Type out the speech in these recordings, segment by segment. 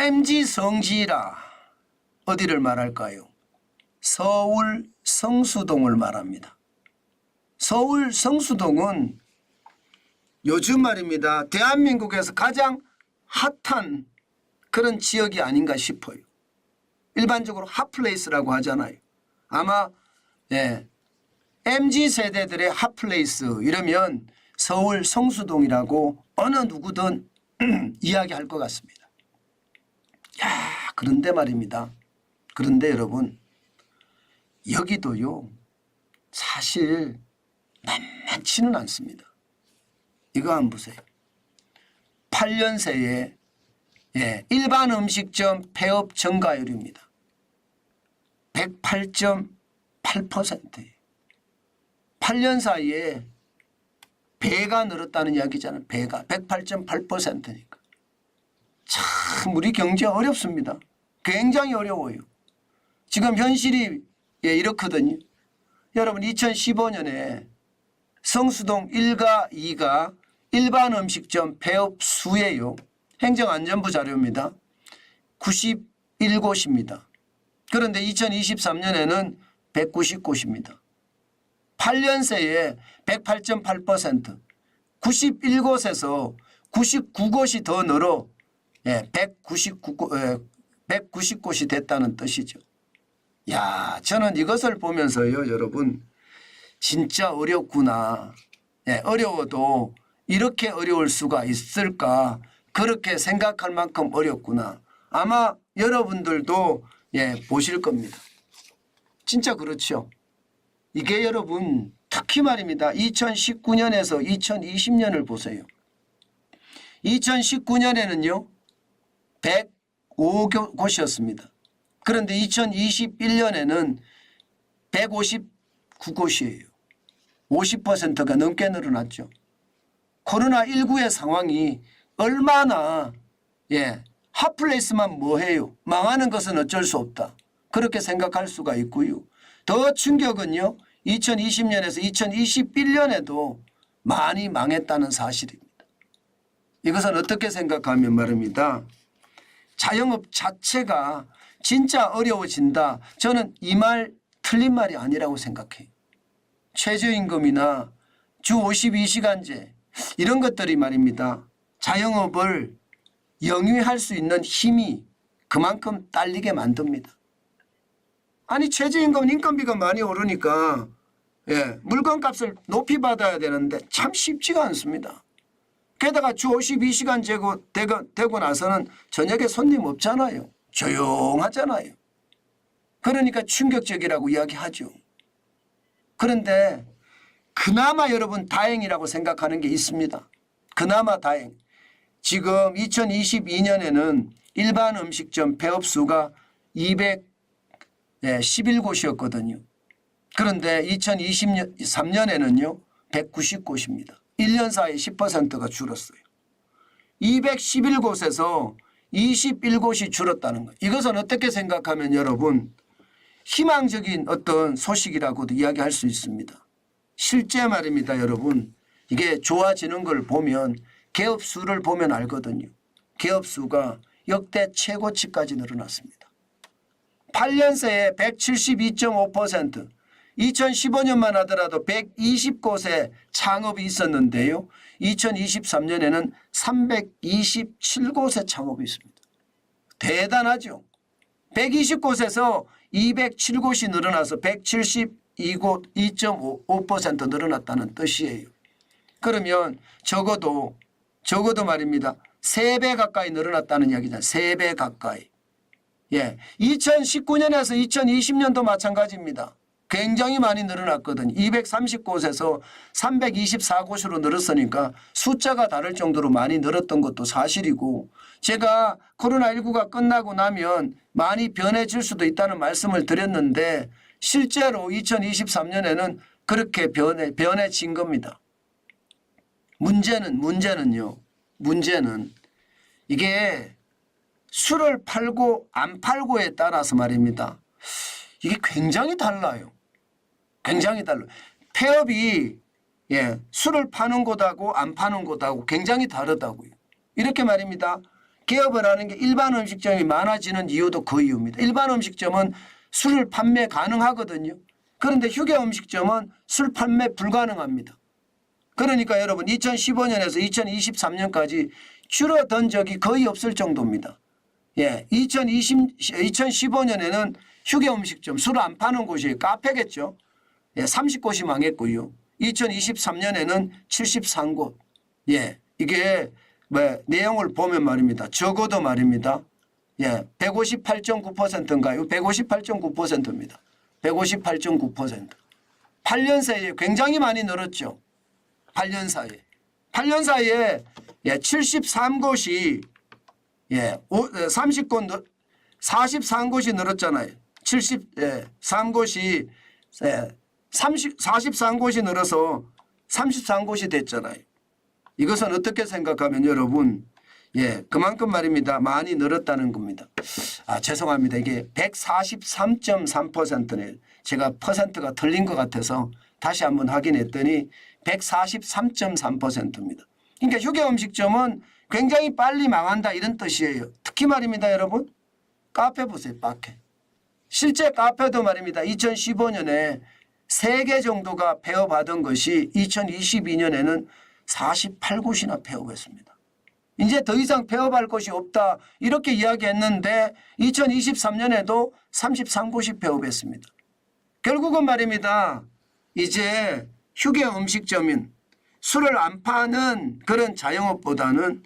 MG 성지라 어디를 말할까요? 서울 성수동을 말합니다. 서울 성수동은 요즘 말입니다. 대한민국에서 가장 핫한 그런 지역이 아닌가 싶어요. 일반적으로 핫플레이스라고 하잖아요. 아마 MZ세대들의 핫플레이스 이러면 서울 성수동이라고 어느 누구든 이야기할 것 같습니다. 야, 그런데 말입니다. 그런데 여러분 여기도요 사실 만만치는 않습니다. 이거 한번 보세요. 8년 새에 일반 음식점 폐업 증가율입니다. 108.8%예요. 8년 사이에 배가 늘었다는 이야기잖아요. 배가 108.8%니까. 참 우리 경제 어렵습니다. 굉장히 어려워요. 지금 현실이 이렇거든요. 여러분 2015년에 성수동 1가 2가 일반 음식점 폐업 수예요. 행정안전부 자료입니다. 91곳입니다. 그런데 2023년에는 190곳입니다. 8년 새에 108.8% 91곳에서 99곳이 더 늘어 190곳이 됐다는 뜻이죠. 야, 저는 이것을 보면서요, 여러분 진짜 어렵구나. 어려워도 이렇게 어려울 수가 있을까? 그렇게 생각할 만큼 어렵구나. 아마 여러분들도 보실 겁니다. 진짜 그렇죠. 이게 여러분 특히 말입니다. 2019년에서 2020년을 보세요. 2019년에는요 105곳이었습니다. 그런데 2021년에는 159곳이에요. 50%가 넘게 늘어났죠. 코로나19의 상황이 얼마나 핫플레이스만 뭐해요. 망하는 것은 어쩔 수 없다. 그렇게 생각할 수가 있고요. 더 충격은요. 2020년에서 2021년에도 많이 망했다는 사실입니다. 이것은 어떻게 생각하면 말입니다. 자영업 자체가 진짜 어려워진다. 저는 이 말 틀린 말이 아니라고 생각해요. 최저임금이나 주 52시간제 이런 것들이 말입니다. 자영업을 영위할 수 있는 힘이 그만큼 딸리게 만듭니다. 아니 최저임금 인건비가 많이 오르니까 물건값을 높이 받아야 되는데 참 쉽지가 않습니다. 게다가 주 52시간 되고 나서는 저녁에 손님 없잖아요. 조용하잖아요. 그러니까 충격적이라고 이야기하죠. 그런데 그나마 여러분 다행이라고 생각하는 게 있습니다. 그나마 다행. 지금 2022년에는 일반 음식점 폐업 수가 211곳이었거든요. 그런데 2023년에는요 190곳입니다. 1년 사이에 10%가 줄었어요. 211곳에서 21곳이 줄었다는 거예요. 이것은 어떻게 생각하면 여러분 희망적인 어떤 소식이라고도 이야기할 수 있습니다. 실제 말입니다. 여러분 이게 좋아지는 걸 보면 개업 수를 보면 알거든요. 개업 수가 역대 최고치까지 늘어났습니다. 8년 새에 172.5% 2015년만 하더라도 120곳의 창업이 있었는데요. 2023년에는 327곳의 창업이 있습니다. 대단하죠. 120곳에서 207곳이 늘어나서 172곳 2.5% 늘어났다는 뜻이에요. 그러면 적어도 말입니다. 3배 가까이 늘어났다는 이야기잖아요. 3배 가까이. 2019년에서 2020년도 마찬가지입니다. 굉장히 많이 늘어났거든요. 230곳에서 324곳으로 늘었으니까 숫자가 다를 정도로 많이 늘었던 것도 사실이고 제가 코로나19가 끝나고 나면 많이 변해질 수도 있다는 말씀을 드렸는데 실제로 2023년에는 그렇게 변해진 겁니다. 문제는요. 문제는 이게 술을 팔고 안 팔고에 따라서 말입니다. 이게 굉장히 달라요. 굉장히 달라요. 폐업이 술을 파는 곳하고 안 파는 곳하고 굉장히 다르다고요. 이렇게 말입니다. 개업을 하는 게 일반 음식점이 많아지는 이유도 그 이유입니다. 일반 음식점은 술을 판매 가능하거든요. 그런데 휴게 음식점은 술 판매 불가능합니다. 그러니까 여러분 2015년에서 2023년까지 줄어든 적이 거의 없을 정도입니다. 예, 2015년에는 휴게 음식점 술 안 파는 곳이 카페겠죠. 예, 30곳이 망했고요. 2023년에는 73곳. 예, 이게 뭐 내용을 보면 말입니다. 적어도 말입니다. 예, 158.9%인가요? 158.9%입니다. 158.9%. 8년 사이에 굉장히 많이 늘었죠. 8년 사이에. 8년 사이에 예, 73곳이 예, 30곳 43곳이 늘었잖아요. 73곳이 예, 43곳이 늘어서 33곳이 됐잖아요. 이것은 어떻게 생각하면 여러분 예, 그만큼 말입니다. 많이 늘었다는 겁니다. 아, 죄송합니다. 이게 143.3%네. 제가 퍼센트가 틀린 것 같아서 다시 한번 확인했더니 143.3%입니다. 그러니까 휴게 음식점은 굉장히 빨리 망한다 이런 뜻이에요. 특히 말입니다, 여러분. 카페 보세요, 카페. 실제 카페도 말입니다. 2015년에 3개 정도가 폐업하던 것이 2022년에는 48곳이나 폐업했습니다. 이제 더 이상 폐업할 곳이 없다 이렇게 이야기했는데 2023년에도 33곳이 폐업했습니다. 결국은 말입니다. 이제 휴게 음식점인 술을 안 파는 그런 자영업보다는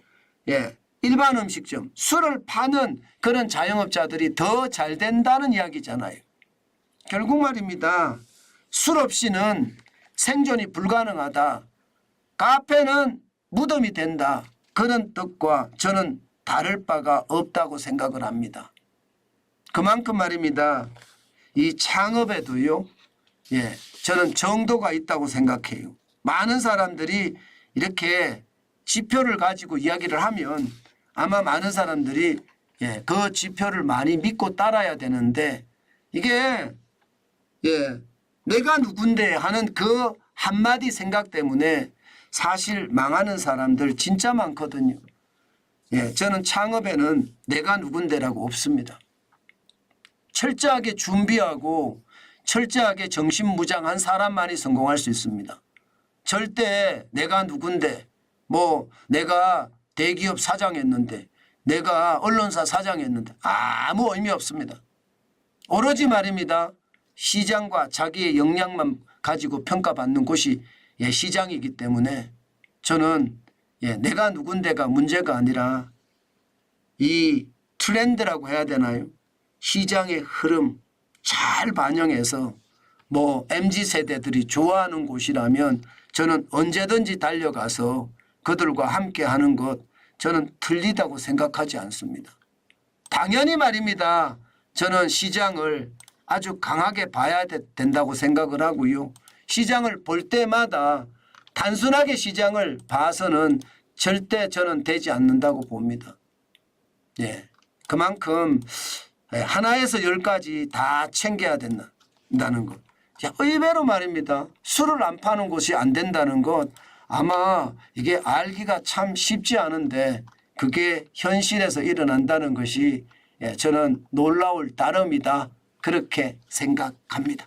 예, 일반 음식점 술을 파는 그런 자영업자들이 더 잘 된다는 이야기잖아요. 결국 말입니다. 술 없이는 생존이 불가능하다. 카페는 무덤이 된다. 그런 뜻과 저는 다를 바가 없다고 생각을 합니다. 그만큼 말입니다. 이 창업에도요. 예, 저는 정도가 있다고 생각해요. 많은 사람들이 이렇게 지표를 가지고 이야기를 하면 아마 많은 사람들이 예, 그 지표를 많이 믿고 따라야 되는데 이게 예, 내가 누군데 하는 그 한마디 생각 때문에 사실 망하는 사람들 진짜 많거든요. 예, 저는 창업에는 내가 누군데라고 없습니다. 철저하게 준비하고 철저하게 정신무장한 사람만이 성공할 수 있습니다. 절대 내가 누군데 뭐 내가 대기업 사장했는데 내가 언론사 사장했는데 아무 의미 없습니다. 오로지 말입니다. 시장과 자기의 역량만 가지고 평가받는 곳이 예, 시장이기 때문에 저는 예, 내가 누군데가 문제가 아니라 이 트렌드라고 해야 되나요? 시장의 흐름 잘 반영해서 뭐 MZ세대들이 좋아하는 곳이라면 저는 언제든지 달려가서 그들과 함께 하는 것 저는 틀리다고 생각하지 않습니다. 당연히 말입니다. 저는 시장을 아주 강하게 봐야 된다고 생각을 하고요. 시장을 볼 때마다 단순하게 시장을 봐서는 절대 저는 되지 않는다고 봅니다. 예, 그만큼 하나에서 10까지 다 챙겨야 된다는 것. 의외로 말입니다. 술을 안 파는 곳이 안 된다는 것 아마 이게 알기가 참 쉽지 않은데 그게 현실에서 일어난다는 것이 저는 놀라울 따름이다. 그렇게 생각합니다.